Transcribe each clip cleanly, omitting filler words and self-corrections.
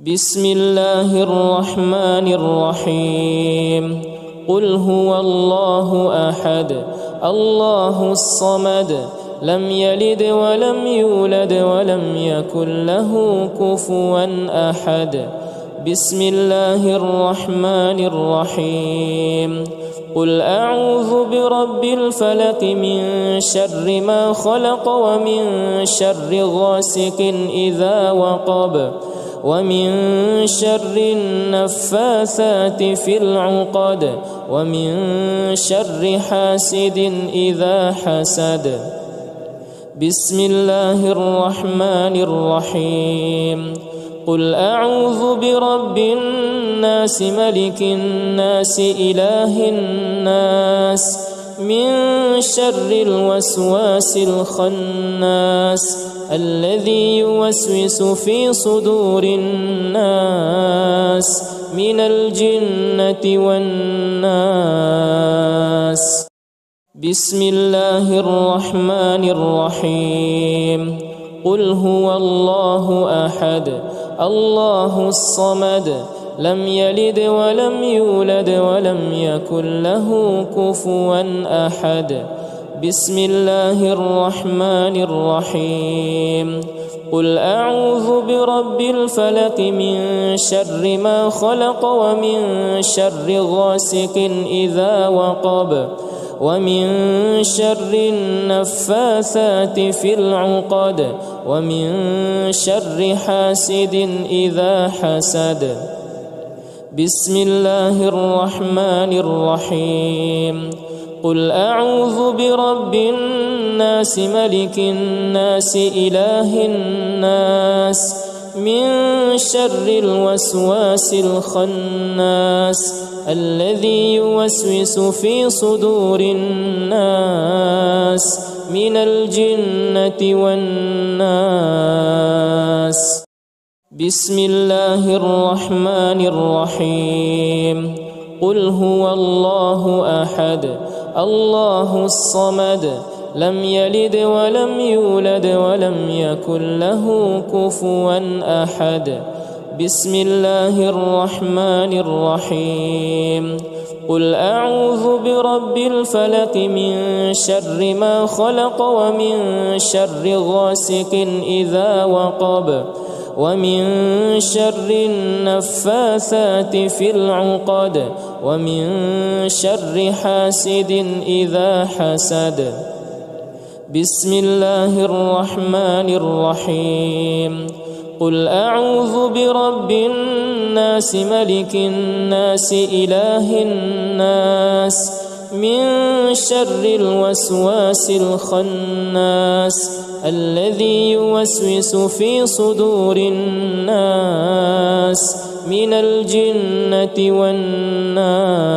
بسم الله الرحمن الرحيم قل هو الله أحد الله الصمد لم يلد ولم يولد ولم يكن له كفوا أحد بسم الله الرحمن الرحيم قل أعوذ برب الفلق من شر ما خلق ومن شر غاسق إذا وقب ومن شر النفاثات في العقد ومن شر حاسد إذا حسد بسم الله الرحمن الرحيم قل أعوذ برب الناس ملك الناس إله الناس من شر الوسواس الخناس الذي يوسوس في صدور الناس من الجنة والناس بسم الله الرحمن الرحيم قل هو الله أحد الله الصمد لم يلد ولم يولد ولم يكن له كفوا أحد بسم الله الرحمن الرحيم قل أعوذ برب الفلق من شر ما خلق ومن شر غاسق إذا وقب ومن شر النفاثات في العقد ومن شر حاسد إذا حسد بسم الله الرحمن الرحيم قل أعوذ برب الناس ملك الناس إله الناس من شر الوسواس الخناس الذي يوسوس في صدور الناس من الجنة والناس بسم الله الرحمن الرحيم قل هو الله أحد الله الصمد لم يلد ولم يولد ولم يكن له كفوا أحد بسم الله الرحمن الرحيم قل أعوذ برب الفلق من شر ما خلق ومن شر غاسق إذا وقب ومن شر النفاثات في العقد ومن شر حاسد إذا حسد بسم الله الرحمن الرحيم قل أعوذ برب الناس ملك الناس إله الناس من شر الوسواس الخناس الذي يوسوس في صدور الناس من الجنة والناس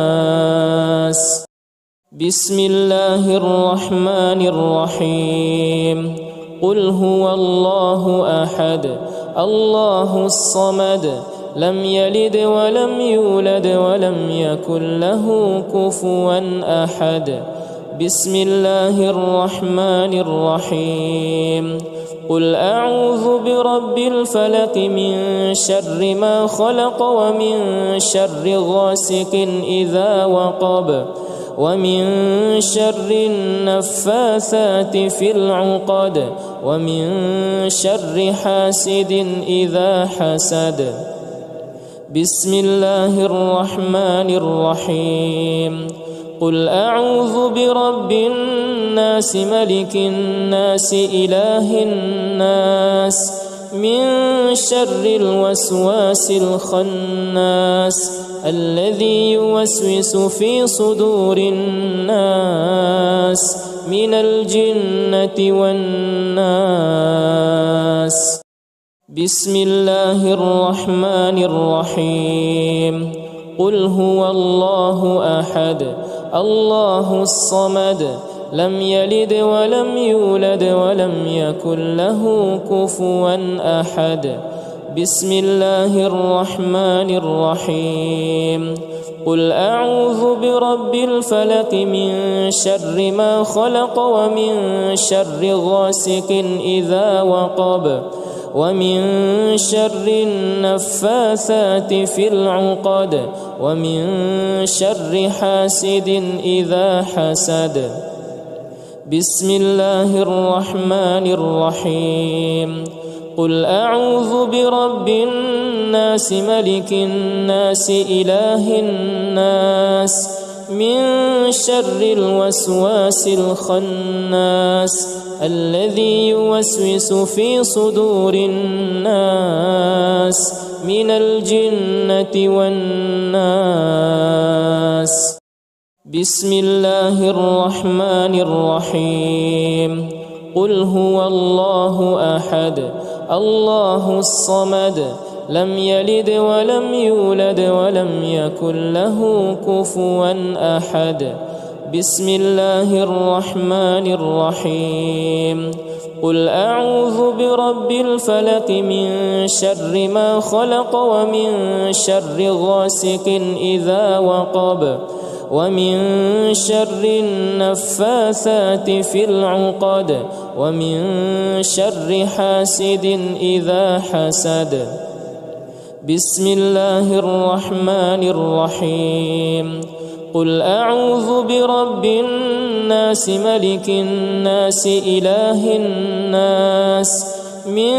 بسم الله الرحمن الرحيم قل هو الله أحد الله الصمد لم يلد ولم يولد ولم يكن له كفوا أحد بسم الله الرحمن الرحيم قل أعوذ برب الفلق من شر ما خلق ومن شر غاسق إذا وقب ومن شر النفاثات في العقد ومن شر حاسد إذا حسد بسم الله الرحمن الرحيم قل أعوذ برب الناس ملك الناس إله الناس من شر الوسواس الخناس الذي يوسوس في صدور الناس من الجنة والناس بسم الله الرحمن الرحيم قل هو الله أحد الله الصمد لم يلد ولم يولد ولم يكن له كفوا أحد بسم الله الرحمن الرحيم قل أعوذ برب الفلق من شر ما خلق ومن شر غاسق إذا وقب ومن شر النفاثات في العقد ومن شر حاسد إذا حسد. بسم الله الرحمن الرحيم. قل أعوذ برب الناس ملك الناس إله الناس من شر الوسواس الخناس الذي يوسوس في صدور الناس من الجنة والناس. بسم الله الرحمن الرحيم. قل هو الله أحد الله الصمد لم يلد ولم يولد ولم يكن له كفوا أحد. بسم الله الرحمن الرحيم. قل أعوذ برب الفلق من شر ما خلق ومن شر غاسق إذا وقب ومن شر النفاثات في العقد ومن شر حاسد إذا حسد. بسم الله الرحمن الرحيم. قل أعوذ برب الناس ملك الناس إله الناس من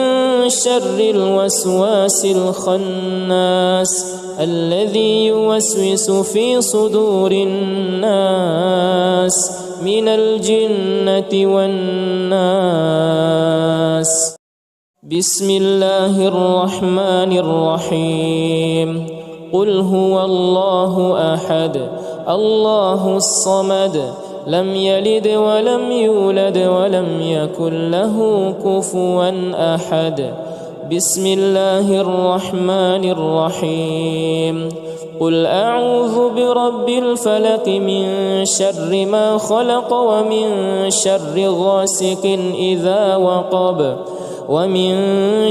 شر الوسواس الخناس الذي يوسوس في صدور الناس من الجنة والناس. بسم الله الرحمن الرحيم. قل هو الله أحد الله الصمد لم يلد ولم يولد ولم يكن له كفوا أحد. بسم الله الرحمن الرحيم. قل أعوذ برب الفلق من شر ما خلق ومن شر غاسق إذا وقب ومن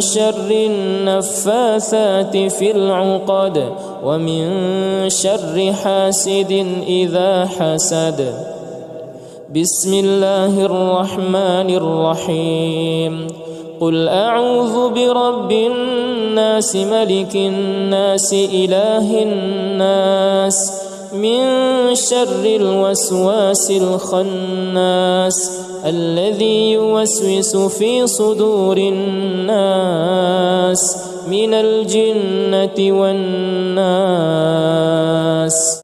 شر النفاثات في العقد ومن شر حاسد إذا حسد. بسم الله الرحمن الرحيم. قل أعوذ برب الناس ملك الناس إله الناس من شر الوسواس الخناس الذي يوسوس في صدور الناس من الجنة والناس.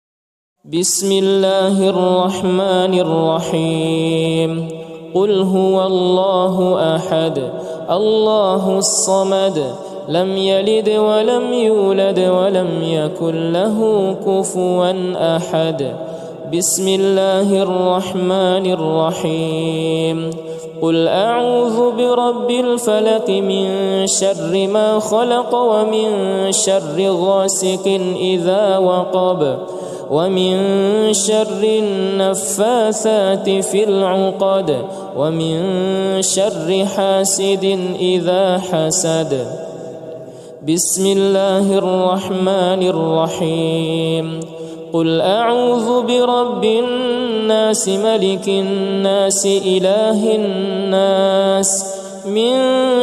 بسم الله الرحمن الرحيم. قل هو الله أحد الله الصمد لم يلد ولم يولد ولم يكن له كفوا أحد. بسم الله الرحمن الرحيم. قل أعوذ برب الفلق من شر ما خلق ومن شر غاسق إذا وقب ومن شر النفاثات في العقد ومن شر حاسد إذا حسد. بسم الله الرحمن الرحيم. قل أعوذ برب الناس ملك الناس إله الناس من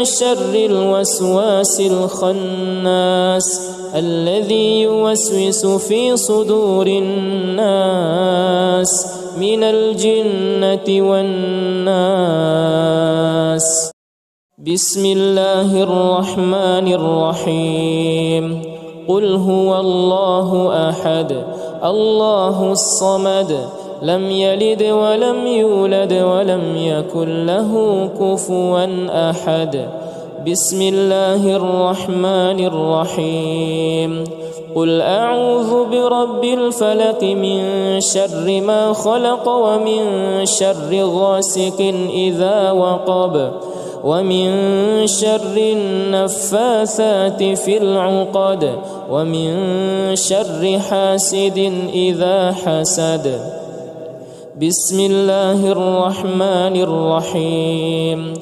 شر الوسواس الخناس الذي يوسوس في صدور الناس من الجنة والناس. بسم الله الرحمن الرحيم. قل هو الله أحد الله الصمد لم يلد ولم يولد ولم يكن له كفوا أحد. بسم الله الرحمن الرحيم. قل أعوذ برب الفلق من شر ما خلق ومن شر غاسق إذا وقب ومن شر النفاثات في العقد ومن شر حاسد إذا حسد. بسم الله الرحمن الرحيم.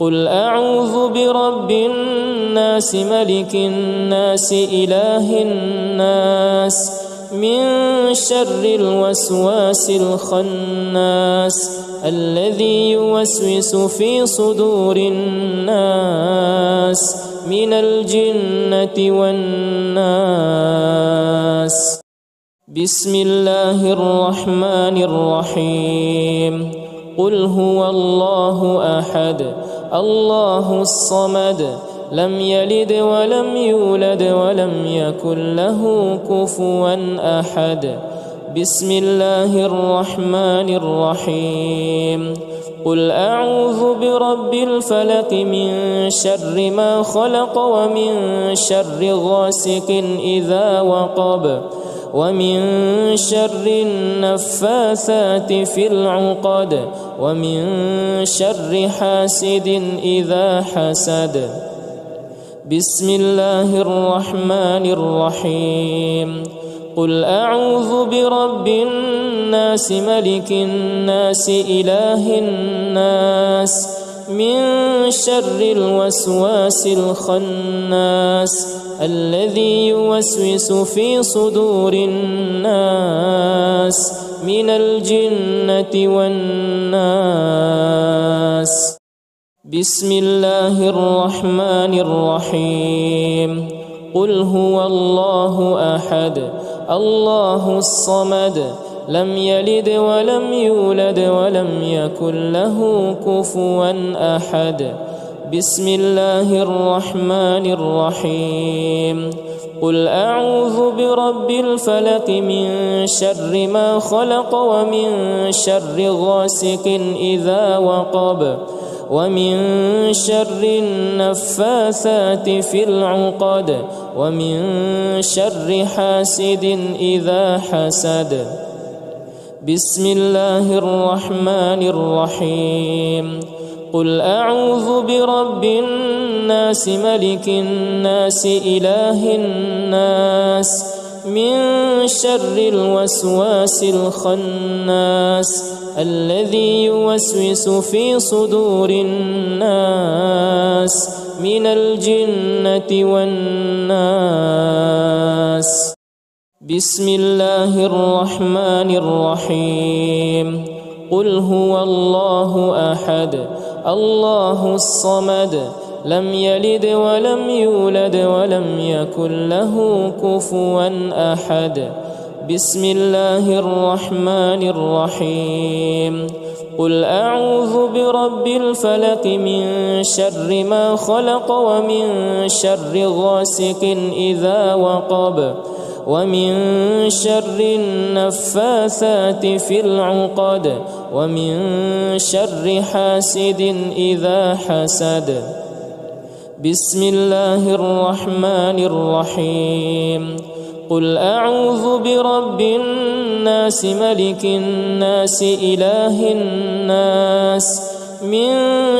قل أعوذ برب الناس ملك الناس إله الناس من شر الوسواس الخناس الذي يوسوس في صدور الناس من الجنة والناس. بسم الله الرحمن الرحيم. قل هو الله أحد الله الصمد لم يلد ولم يولد ولم يكن له كفوا أحد. بسم الله الرحمن الرحيم. قل أعوذ برب الفلق من شر ما خلق ومن شر غاسق إذا وقب ومن شر النفاثات في العقد ومن شر حاسد إذا حسد. بسم الله الرحمن الرحيم. قل أعوذ برب الناس ملك الناس إله الناس من شر الوسواس الخناس الذي يوسوس في صدور الناس من الجنة والناس. بسم الله الرحمن الرحيم. قل هو الله أحد الله الصمد لم يلد ولم يولد ولم يكن له كفوا أحد. بسم الله الرحمن الرحيم. قل أعوذ برب الفلق من شر ما خلق ومن شر غاسق إذا وقب ومن شر النفاثات في العقد ومن شر حاسد إذا حسد. بسم الله الرحمن الرحيم. قل أعوذ برب الناس ملك الناس إله الناس من شر الوسواس الخناس الذي يوسوس في صدور الناس من الجنة والناس. بسم الله الرحمن الرحيم. قل هو الله أحد الله الصمد لم يلد ولم يولد ولم يكن له كفوا أحد. بسم الله الرحمن الرحيم. قل أعوذ برب الفلق من شر ما خلق ومن شر غاسق إذا وقب ومن شر النفاثات في العقد ومن شر حاسد إذا حسد. بسم الله الرحمن الرحيم. قل أعوذ برب الناس ملك الناس إله الناس من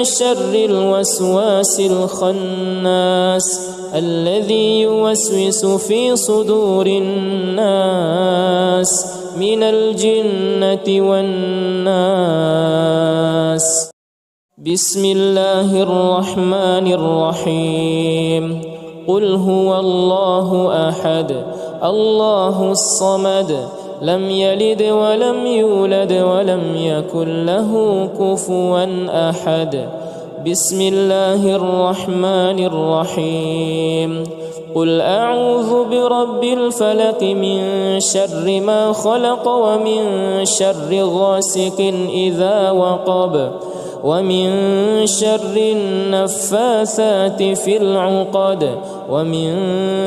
شر الوسواس الخناس الذي يوسوس في صدور الناس من الجنة والناس. بسم الله الرحمن الرحيم. قل هو الله أحد الله الصمد لم يلد ولم يولد ولم يكن له كفوا أحد. بسم الله الرحمن الرحيم. قل أعوذ برب الفلق من شر ما خلق ومن شر غاسق إذا وقب ومن شر النفاثات في العقد ومن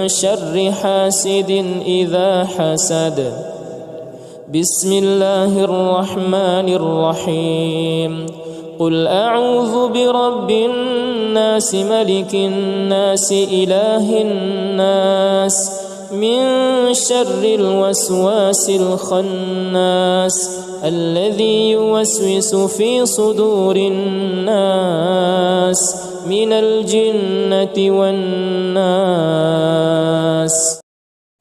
شر حاسد إذا حسد. بسم الله الرحمن الرحيم. قل أعوذ برب الناس ملك الناس إله الناس من شر الوسواس الخناس الذي يوسوس في صدور الناس من الجنة والناس.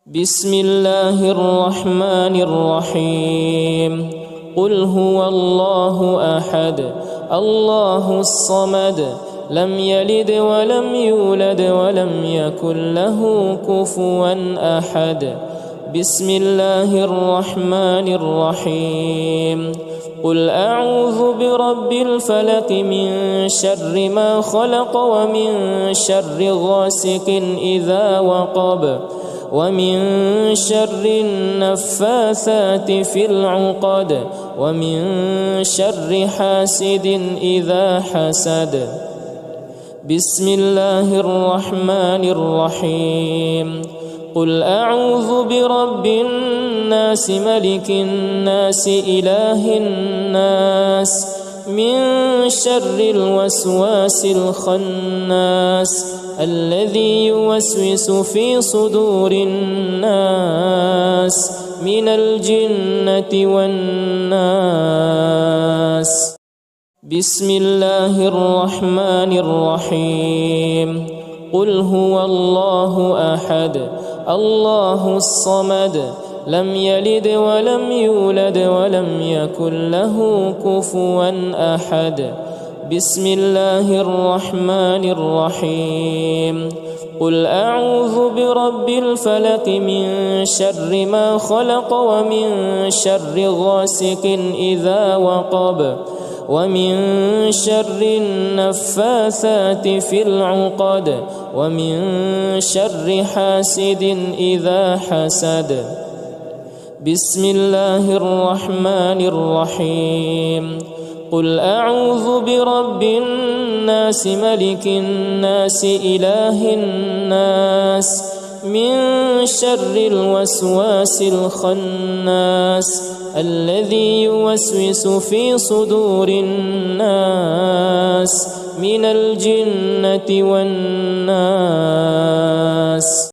بسم الله الرحمن الرحيم. قل هو الله أحد الله الصمد لم يلد ولم يولد ولم يكن له كفوا أحد. بسم الله الرحمن الرحيم. قل أعوذ برب الفلق من شر ما خلق ومن شر غاسق إذا وقب ومن شر النفاثات في العقد ومن شر حاسد إذا حسد. بسم الله الرحمن الرحيم. قل أعوذ برب الناس ملك الناس إله الناس من شر الوسواس الخناس الذي يوسوس في صدور الناس من الجنة والناس. بسم الله الرحمن الرحيم. قل هو الله أحد الله الصمد لم يلد ولم يولد ولم يكن له كفوا أحد. بسم الله الرحمن الرحيم. قل أعوذ برب الفلق من شر ما خلق ومن شر غاسق إذا وقب ومن شر النفاثات في العقد ومن شر حاسد إذا حسد. بسم الله الرحمن الرحيم. قل أعوذ برب الناس ملك الناس إله الناس من شر الوسواس الخناس الذي يوسوس في صدور الناس من الجنة والناس.